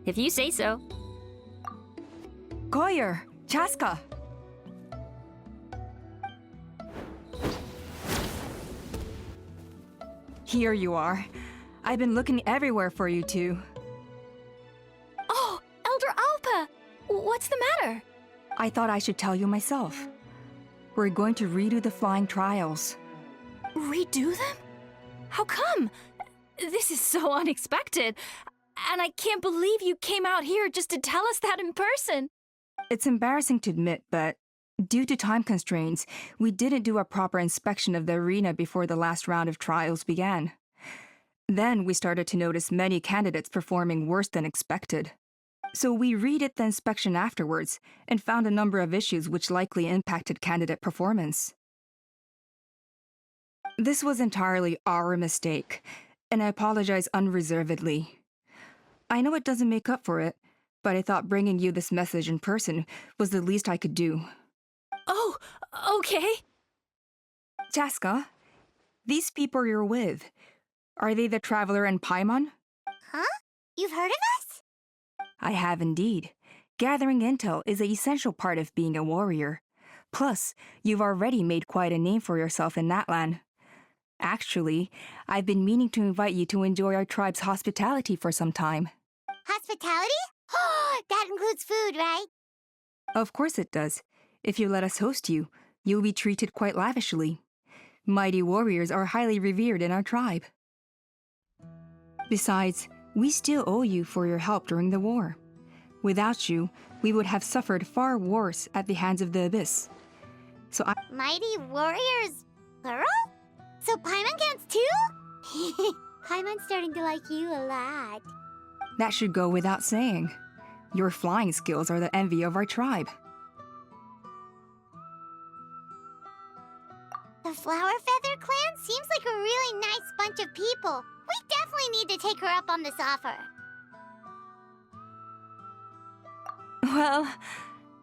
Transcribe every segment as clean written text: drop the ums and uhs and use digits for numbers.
If you say so. Koyer, Chaska. Here you are. I've been looking everywhere for you two. Oh, Elder Alpa! What's the matter? I thought I should tell you myself. We're going to redo the flying trials. Redo them? How come? This is so unexpected. And I can't believe you came out here just to tell us that in person. It's embarrassing to admit, but due to time constraints, we didn't do a proper inspection of the arena before the last round of trials began. Then we started to notice many candidates performing worse than expected. So we redid the inspection afterwards and found a number of issues which likely impacted candidate performance. This was entirely our mistake, and I apologize unreservedly. I know it doesn't make up for it, but I thought bringing you this message in person was the least I could do. Oh, okay. Chaska, these people you're with, are they the Traveler and Paimon? Huh? You've heard of us? I have indeed. Gathering intel is an essential part of being a warrior. Plus, you've already made quite a name for yourself in Natlan. Actually, I've been meaning to invite you to enjoy our tribe's hospitality for some time. Hospitality? Oh, that includes food, right? Of course it does. If you let us host you, you'll be treated quite lavishly. Mighty warriors are highly revered in our tribe. Besides, we still owe you for your help during the war. Without you, we would have suffered far worse at the hands of the Abyss. So Mighty warriors, plural? So Paimon counts too? Paimon's starting to like you a lot. that should go without saying. Your flying skills are the envy of our tribe. The Flower Feather clan seems like a really nice bunch of people. We definitely need to take her up on this offer. Well,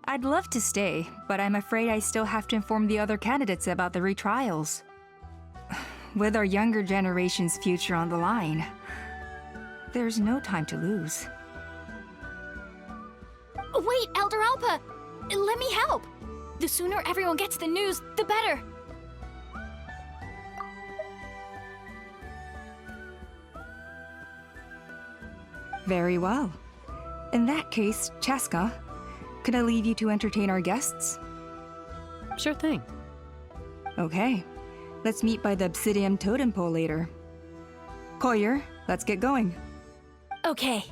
I'd love to stay, but I'm afraid I still have to inform the other candidates about the retrials. With our younger generation's future on the line, there's no time to lose. Wait, Elder Alpa! Let me help! The sooner everyone gets the news, the better! Very well. In that case, Chaska, could I leave you to entertain our guests? Sure thing. Okay. Let's meet by the Obsidian Totem Pole later. Koyer, let's get going. Okay.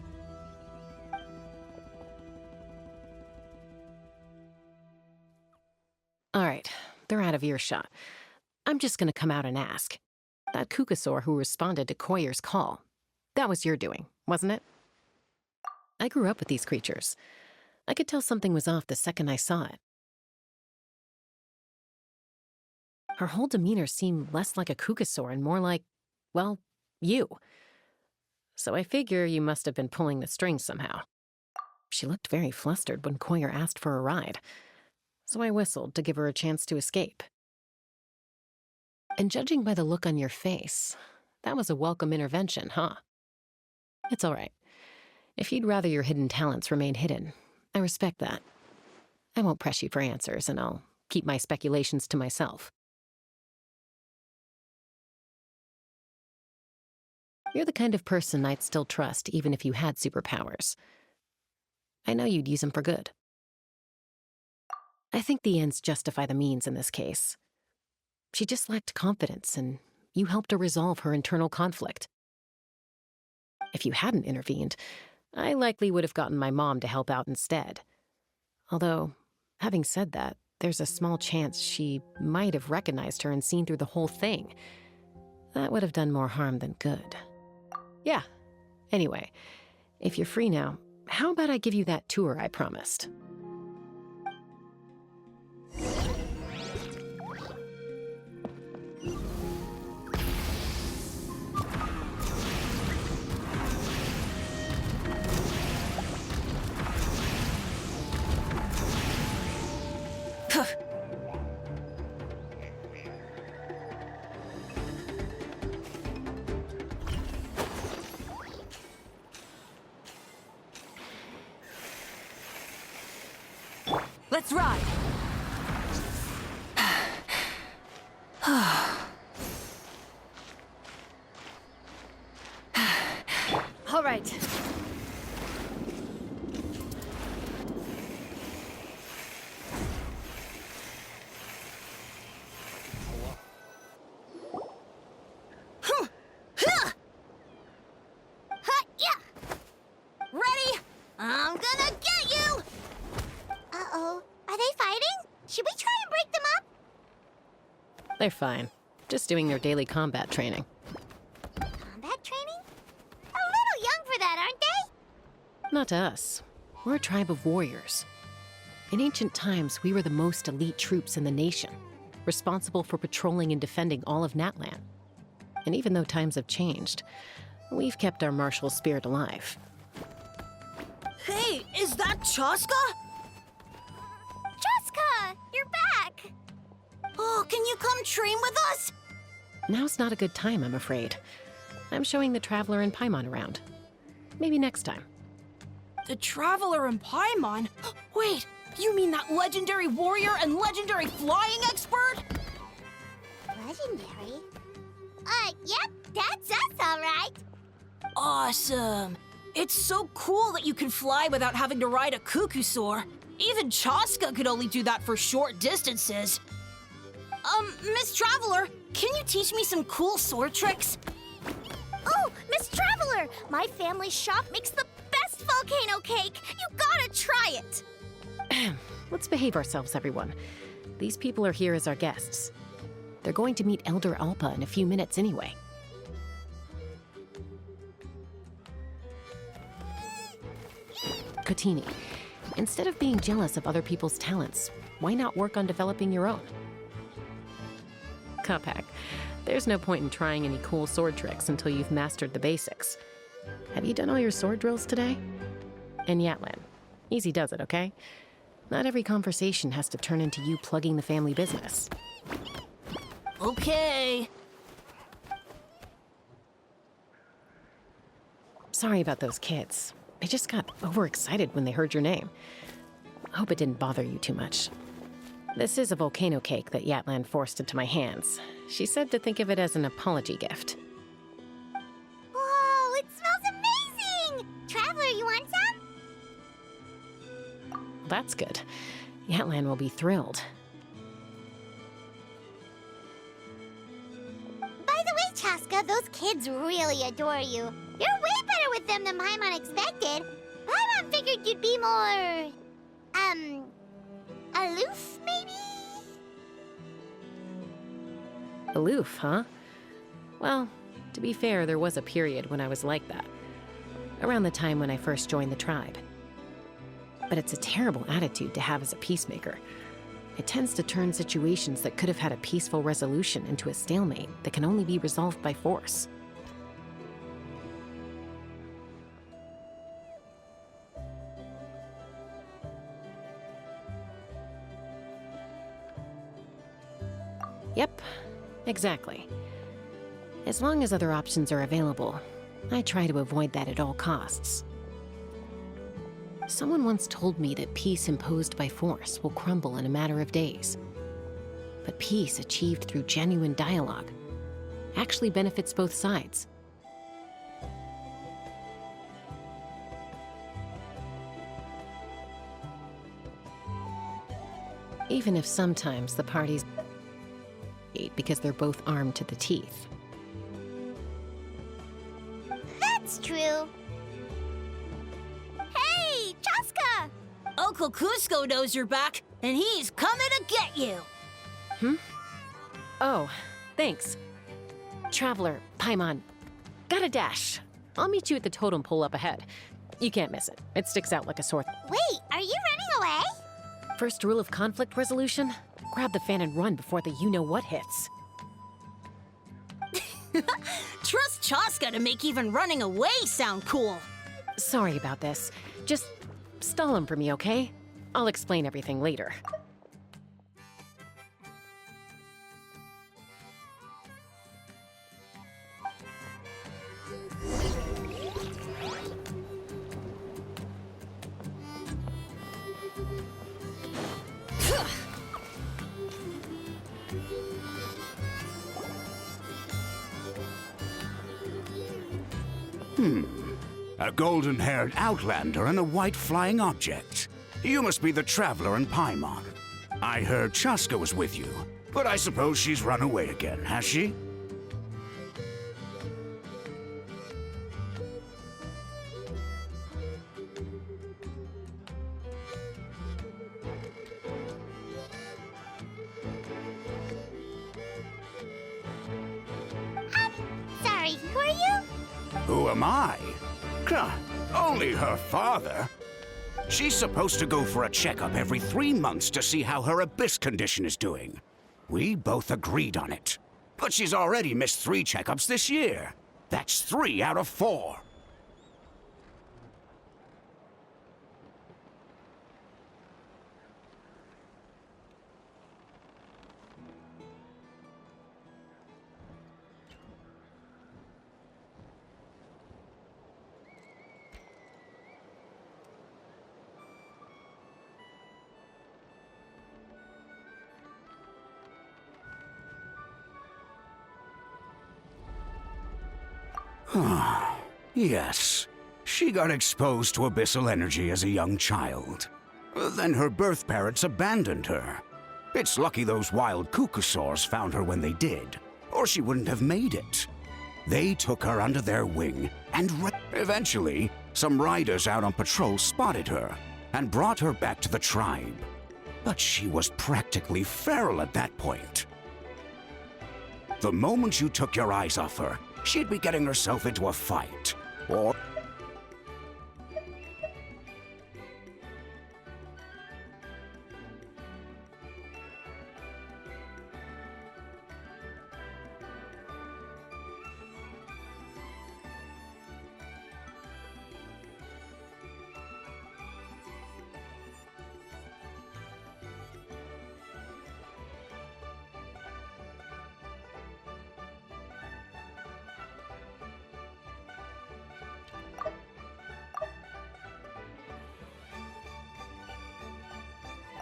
All right, they're out of earshot. I'm just gonna come out and ask. That Kukasaur who responded to Koyer's call, that was your doing, wasn't it? I grew up with these creatures. I could tell something was off the second I saw it. Her whole demeanor seemed less like a Kukasaur and more like, well, you. So I figure you must have been pulling the strings somehow. She looked very flustered when Koyer asked for a ride, so I whistled to give her a chance to escape. And judging by the look on your face, that was a welcome intervention, huh? It's all right. If you'd rather your hidden talents remain hidden, I respect that. I won't press you for answers, and I'll keep my speculations to myself. You're the kind of person I'd still trust even if you had superpowers. I know you'd use them for good. I think the ends justify the means in this case. She just lacked confidence, and you helped her resolve her internal conflict. If you hadn't intervened, I likely would have gotten my mom to help out instead. Although, having said that, there's a small chance she might have recognized her and seen through the whole thing. That would have done more harm than good. Yeah. Anyway, if you're free now, how about I give you that tour I promised? Let's ride! All right. Ready? I'm gonna get you! Uh-oh. Are they fighting? Should we try and break them up? They're fine. Just doing their daily combat training. Combat training? A little young for that, aren't they? Not to us. We're a tribe of warriors. In ancient times, we were the most elite troops in the nation, responsible for patrolling and defending all of Natlan. And even though times have changed, we've kept our martial spirit alive. Hey, is that Chaska? Chaska, you're back! Oh, can you come train with us? Now's not a good time, I'm afraid. I'm showing the Traveler and Paimon around. Maybe next time. The Traveler and Paimon? Wait, you mean that legendary warrior and legendary flying expert? Legendary? Yep, that's us, all right. Awesome. It's so cool that you can fly without having to ride a cuckoosaur. Even Chaska could only do that for short distances. Miss Traveler, can you teach me some cool sword tricks? Oh, Miss Traveler! My family's shop makes the best volcano cake! You gotta try it! Let's behave ourselves, everyone. These people are here as our guests. They're going to meet Elder Alpa in a few minutes anyway. Kotini, instead of being jealous of other people's talents, why not work on developing your own? Kapak, there's no point in trying any cool sword tricks until you've mastered the basics. Have you done all your sword drills today? And Yatlan, easy does it, okay? Not every conversation has to turn into you plugging the family business. Okay. Sorry about those kids. They just got overexcited when they heard your name. Hope it didn't bother you too much. This is a volcano cake that Yatlan forced into my hands. She said to think of it as an apology gift. Whoa, it smells amazing! Traveler, you want some? That's good. Yatlan will be thrilled. By the way, Chaska, those kids really adore you. You're way better with them than Paimon expected. Paimon figured you'd be more... aloof, maybe? Aloof, huh? Well, to be fair, there was a period when I was like that. Around the time when I first joined the tribe. But it's a terrible attitude to have as a peacemaker. It tends to turn situations that could have had a peaceful resolution into a stalemate that can only be resolved by force. Yep, exactly. As long as other options are available, I try to avoid that at all costs. Someone once told me that peace imposed by force will crumble in a matter of days. But peace achieved through genuine dialogue actually benefits both sides. Even if sometimes the parties because they're both armed to the teeth. That's true. Hey, Chaska! Uncle Cusco knows you're back, and he's coming to get you. Oh, thanks. Traveler, Paimon, gotta dash. I'll meet you at the totem pole up ahead. You can't miss it. It sticks out like a sore Wait, are you running away? First rule of conflict resolution? Grab the fan and run before the you-know-what hits. Trust Chaska to make even running away sound cool. Sorry about this. Just stall him for me, okay? I'll explain everything later. A golden-haired outlander and a white flying object. You must be the traveler in Paimon. I heard Chaska was with you, but I suppose she's run away again, has she? Sorry, who are you? Who am I? Only her father. She's supposed to go for a checkup every 3 months to see how her abyss condition is doing. We both agreed on it. But she's already missed 3 checkups this year. That's 3 out of 4. Yes. She got exposed to abyssal energy as a young child. Then her birth parents abandoned her. It's lucky those wild cuckoosaurs found her when they did, or she wouldn't have made it. They took her under their wing, and eventually, some riders out on patrol spotted her and brought her back to the tribe. But she was practically feral at that point. The moment you took your eyes off her, she'd be getting herself into a fight, or...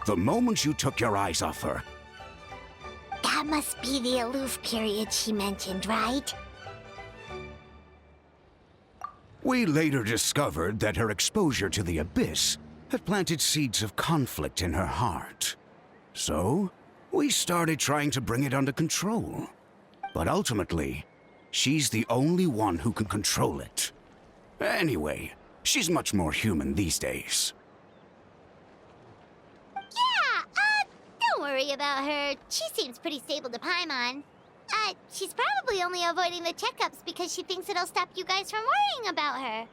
The moment you took your eyes off her... That must be the aloof period she mentioned, right? We later discovered that her exposure to the abyss had planted seeds of conflict in her heart. So, we started trying to bring it under control. But ultimately, she's the only one who can control it. Anyway, she's much more human these days. Don't worry about her. She seems pretty stable to Paimon. She's probably only avoiding the checkups because she thinks it'll stop you guys from worrying about her.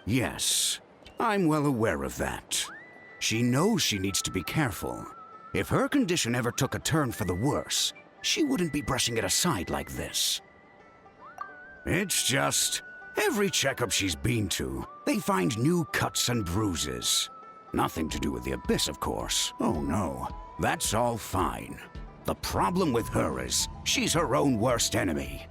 Yes, I'm well aware of that. She knows she needs to be careful. If her condition ever took a turn for the worse, she wouldn't be brushing it aside like this. It's just, every checkup she's been to, they find new cuts and bruises. Nothing to do with the abyss, of course. Oh no, that's all fine. The problem with her is, she's her own worst enemy.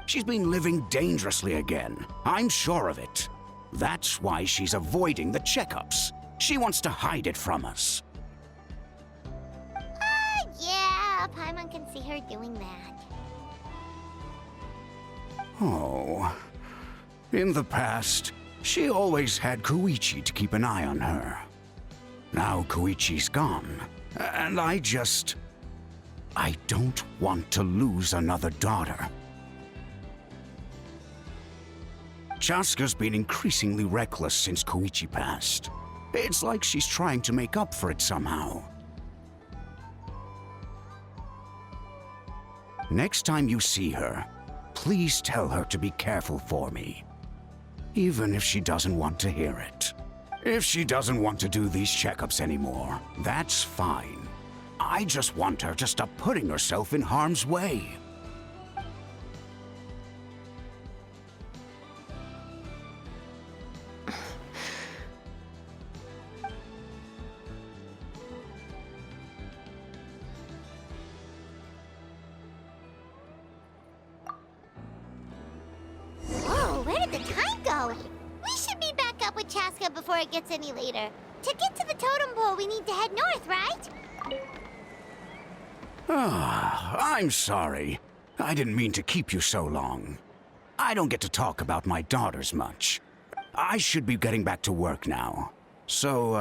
She's been living dangerously again, I'm sure of it. That's why she's avoiding the checkups. She wants to hide it from us. Yeah, Paimon can see her doing that. Oh. In the past, she always had Koichi to keep an eye on her. Now Koichi's gone, and I don't want to lose another daughter. Chaska's been increasingly reckless since Koichi passed. It's like she's trying to make up for it somehow. Next time you see her, please tell her to be careful for me. Even if she doesn't want to hear it. If she doesn't want to do these checkups anymore, that's fine. I just want her to stop putting herself in harm's way. Chaska before it gets any later. To get to the totem pole, we need to head north, right? I'm sorry. I didn't mean to keep you so long. I don't get to talk about my daughters much. I should be getting back to work now. So,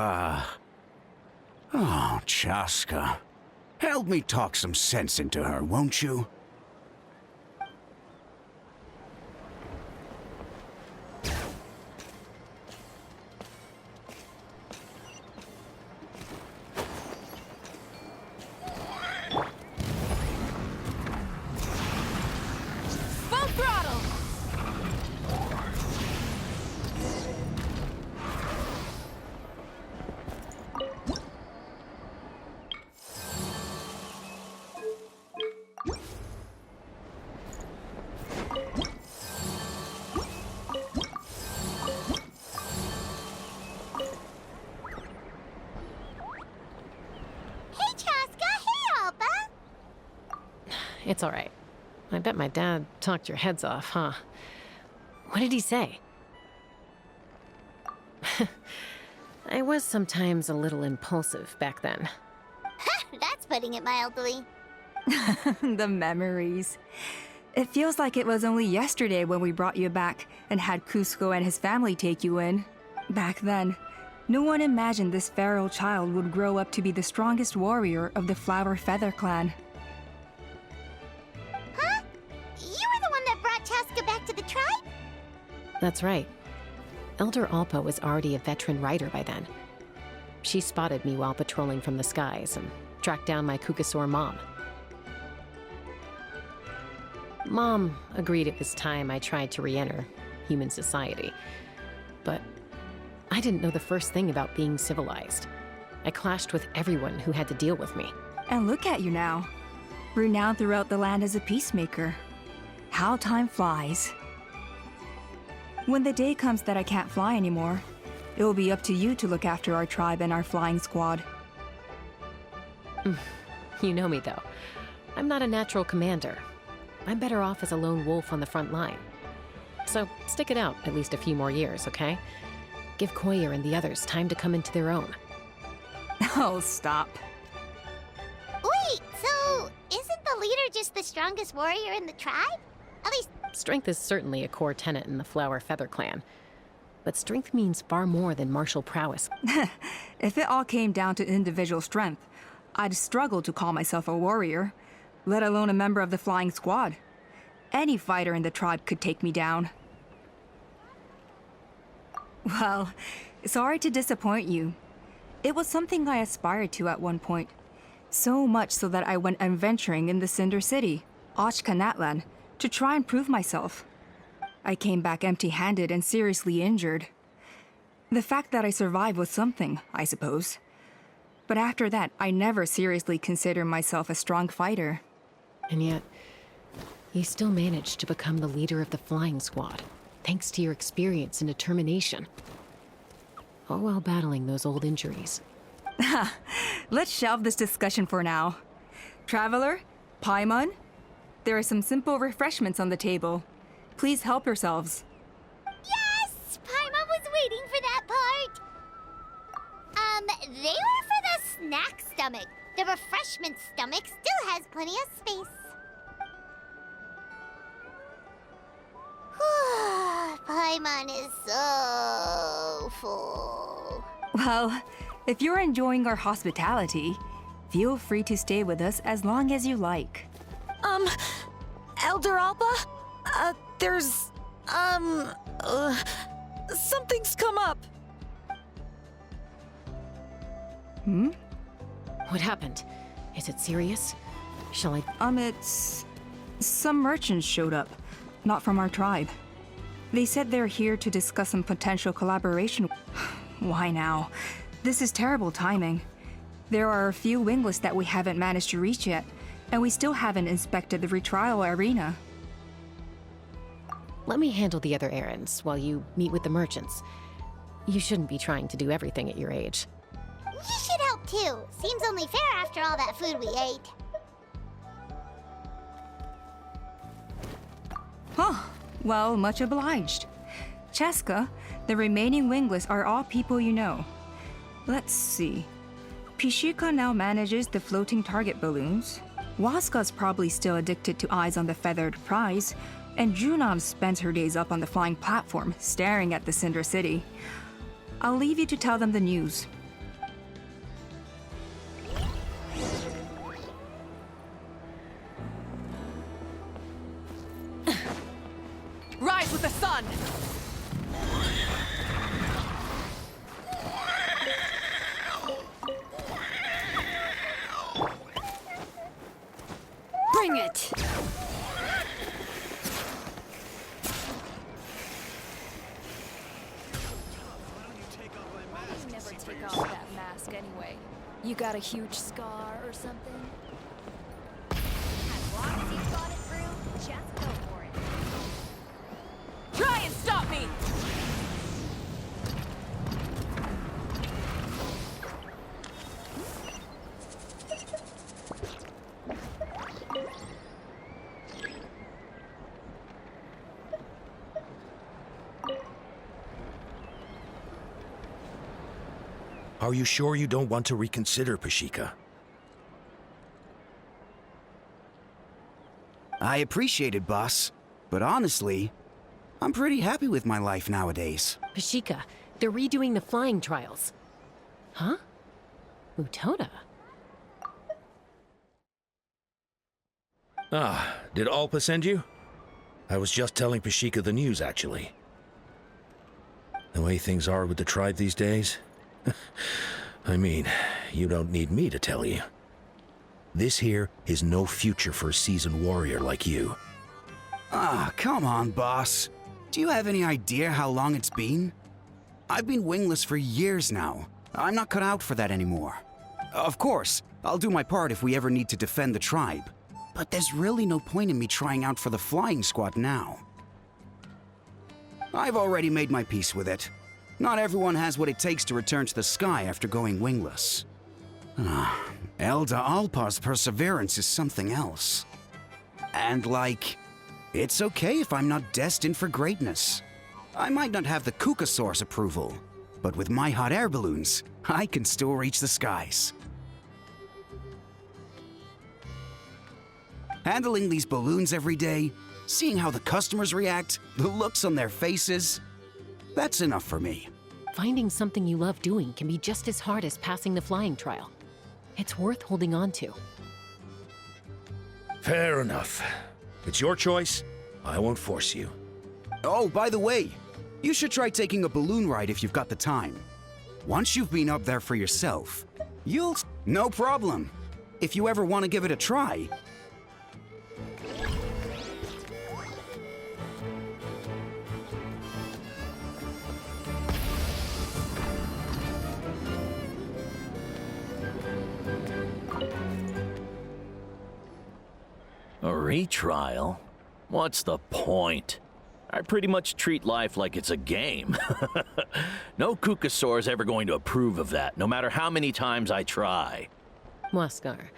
Oh, Chaska. Help me talk some sense into her, won't you? Full throttle! Hey, Chaska! Hey, Alba! It's all right. I bet my dad talked your heads off, huh? What did he say? I was sometimes a little impulsive back then. That's putting it mildly. The memories. It feels like it was only yesterday when we brought you back and had Cusco and his family take you in. Back then, no one imagined this feral child would grow up to be the strongest warrior of the Flower Feather clan. Huh? You were the one that brought Chaska back to the tribe? That's right. Elder Alpa was already a veteran rider by then. She spotted me while patrolling from the skies and tracked down my Kukasaur mom. Mom agreed it was time I tried to re-enter human society. But I didn't know the first thing about being civilized. I clashed with everyone who had to deal with me. And look at you now, renowned throughout the land as a peacemaker. How time flies. When the day comes that I can't fly anymore, it will be up to you to look after our tribe and our flying squad. You know me, though. I'm not a natural commander. I'm better off as a lone wolf on the front line. So stick it out at least a few more years, okay? Give Koyer and the others time to come into their own. Oh, stop. Wait, so isn't the leader just the strongest warrior in the tribe? At least, Strength is certainly a core tenet in the Flower Feather clan. But strength means far more than martial prowess. If it all came down to individual strength, I'd struggle to call myself a warrior, let alone a member of the flying squad. Any fighter in the tribe could take me down. Well, sorry to disappoint you. It was something I aspired to at one point. So much so that I went adventuring in the Cinder City, Ochkanatlan, to try and prove myself. I came back empty-handed and seriously injured. The fact that I survived was something, I suppose. But after that, I never seriously considered myself a strong fighter. And yet, you still managed to become the leader of the flying squad, thanks to your experience and determination. All while battling those old injuries. Let's shelve this discussion for now. Traveler, Paimon, there are some simple refreshments on the table. Please help yourselves. yes! Paimon was waiting for that part! They were for the snack stomach. The refreshment stomach still has plenty of space. Paimon is so full. Well, if you're enjoying our hospitality, feel free to stay with us as long as you like. Elder Alpa? Something's come up. What happened? Is it serious? Shall I... It's... Some merchants showed up, not from our tribe. They said they're here to discuss some potential collaboration. Why now? This is terrible timing. There are a few winglets that we haven't managed to reach yet, and we still haven't inspected the retrial arena. Let me handle the other errands while you meet with the merchants. You shouldn't be trying to do everything at your age. You should help too. Seems only fair after all that food we ate. Huh. Well, much obliged. Cheska, the remaining wingless are all people you know. Let's see. Pishika now manages the floating target balloons. Waska's probably still addicted to Eyes on the Feathered Prize, and Junam spends her days up on the flying platform, staring at the Cinder City. I'll leave you to tell them the news. Rise with the sun! Bring it! You never take off that mask anyway. You got a huge scar or something? As long as you've got it through, just go for it. Try and stop me! Are you sure you don't want to reconsider, Pashika? I appreciate it, boss. But honestly, I'm pretty happy with my life nowadays. Pashika, they're redoing the flying trials. Huh? Utona? Ah, did Alpa send you? I was just telling Pashika the news, actually. The way things are with the tribe these days? I mean, you don't need me to tell you. This here is no future for a seasoned warrior like you. Ah, come on, boss. Do you have any idea how long it's been? I've been wingless for years now. I'm not cut out for that anymore. Of course, I'll do my part if we ever need to defend the tribe. But there's really no point in me trying out for the flying squad now. I've already made my peace with it. Not everyone has what it takes to return to the sky after going wingless. Elda Alpa's perseverance is something else. And it's okay if I'm not destined for greatness. I might not have the Kukasaur's approval, but with my hot air balloons, I can still reach the skies. Handling these balloons every day, seeing how the customers react, the looks on their faces, that's enough for me. Finding something you love doing can be just as hard as passing the flying trial. It's worth holding on to. Fair enough. It's your choice. I won't force you. Oh, by the way, you should try taking a balloon ride if you've got the time. Once you've been up there for yourself, you'll... No problem. If you ever want to give it a try. A retrial? What's the point? I pretty much treat life like it's a game. No Kukasaur is ever going to approve of that, no matter how many times I try. Waskar,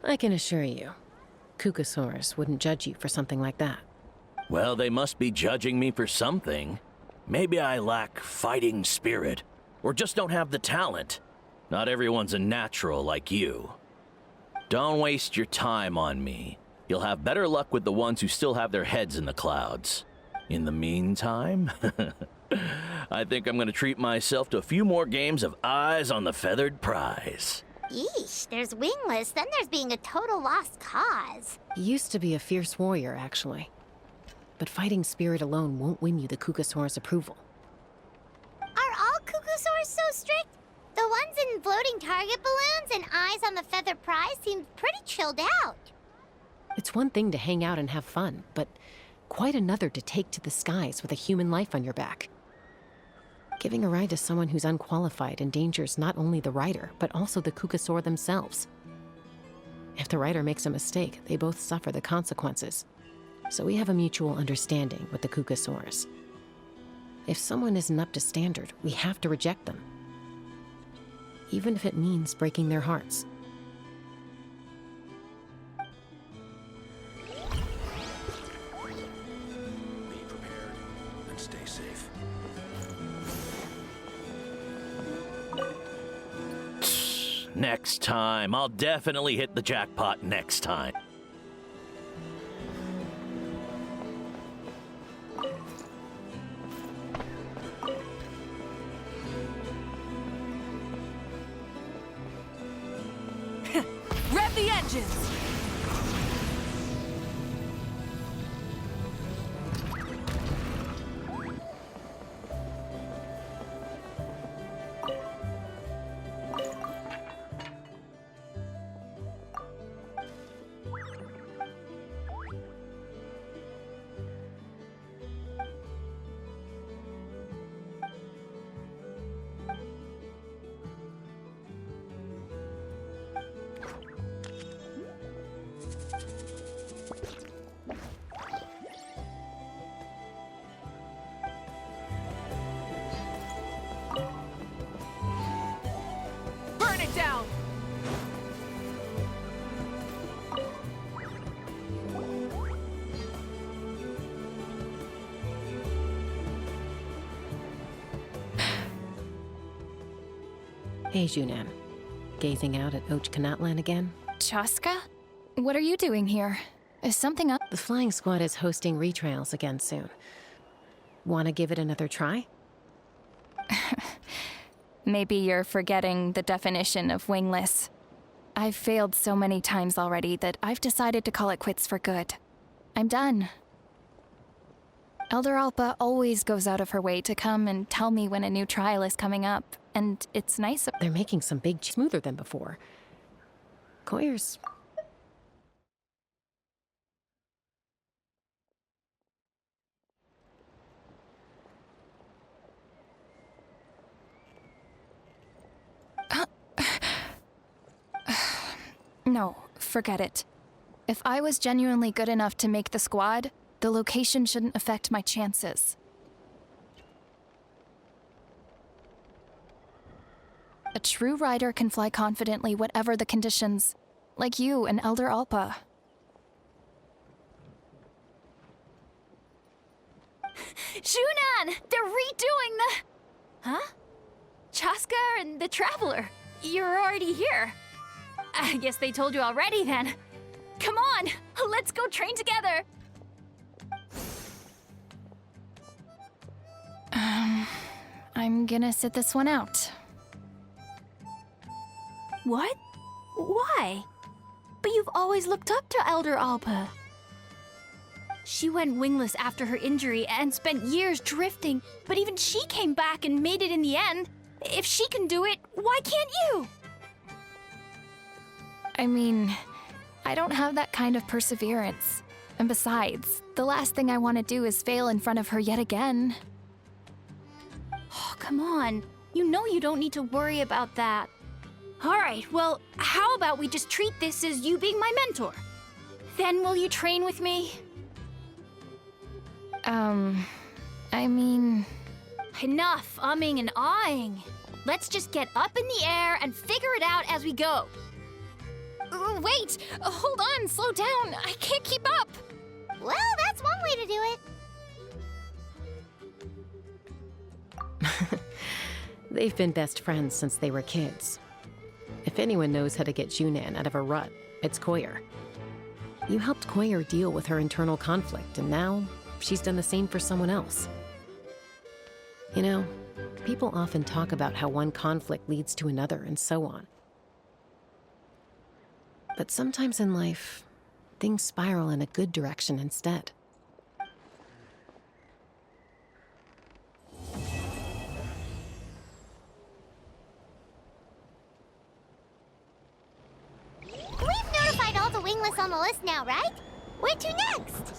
I can assure you, Kukasaurus wouldn't judge you for something like that. Well, they must be judging me for something. Maybe I lack fighting spirit, or just don't have the talent. Not everyone's a natural like you. Don't waste your time on me. You'll have better luck with the ones who still have their heads in the clouds. In the meantime, I think I'm gonna treat myself to a few more games of Eyes on the Feathered Prize. Yeesh, there's wingless, then there's being a total lost cause. You used to be a fierce warrior, actually. But fighting spirit alone won't win you the Kukasaurus approval. Are all Kukusaurs so strict? The ones in floating target balloons and Eyes on the Feathered Prize seem pretty chilled out. It's one thing to hang out and have fun, but quite another to take to the skies with a human life on your back. Giving a ride to someone who's unqualified endangers not only the rider, but also the Kukasaur themselves. If the rider makes a mistake, they both suffer the consequences. So we have a mutual understanding with the Kukasaurs. If someone isn't up to standard, we have to reject them. Even if it means breaking their hearts. Be prepared and stay safe. Next time. I'll definitely hit the jackpot next time. Rev the engines! Burn it down! Hey, Junan. Gazing out at Ochkanatlan again? Chaska? What are you doing here? Is something up? The flying squad is hosting retrials again soon. Wanna give it another try? Maybe you're forgetting the definition of wingless. I've failed so many times already that I've decided to call it quits for good. I'm done. Elder Alpa always goes out of her way to come and tell me when a new trial is coming up, and it's nice of They're making some big smoother than before. Coyer's... No, forget it. If I was genuinely good enough to make the squad, the location shouldn't affect my chances. A true rider can fly confidently whatever the conditions, like you and Elder Alpa. Shunan! They're redoing the... Huh? Chaska and the Traveler. You're already here. I guess they told you already then. Come on, let's go train together. I'm gonna sit this one out. What? Why? But you've always looked up to Elder Alpa. She went wingless after her injury and spent years drifting, but even she came back and made it in the end. If she can do it, why can't you? I mean, I don't have that kind of perseverance. And besides, the last thing I want to do is fail in front of her yet again. Oh, come on. You know you don't need to worry about that. All right, well, how about we just treat this as you being my mentor? Then will you train with me? I mean... Enough umming and ahhing. Let's just get up in the air and figure it out as we go. Wait! Hold on, slow down. I can't keep up. Well, that's one way to do it. They've been best friends since they were kids. If anyone knows how to get Junan out of a rut, it's Coyer. You helped Coyer deal with her internal conflict, and now she's done the same for someone else. You know, people often talk about how one conflict leads to another and so on. But sometimes in life, things spiral in a good direction instead. We've notified all the wingless on the list now, right? Where to next?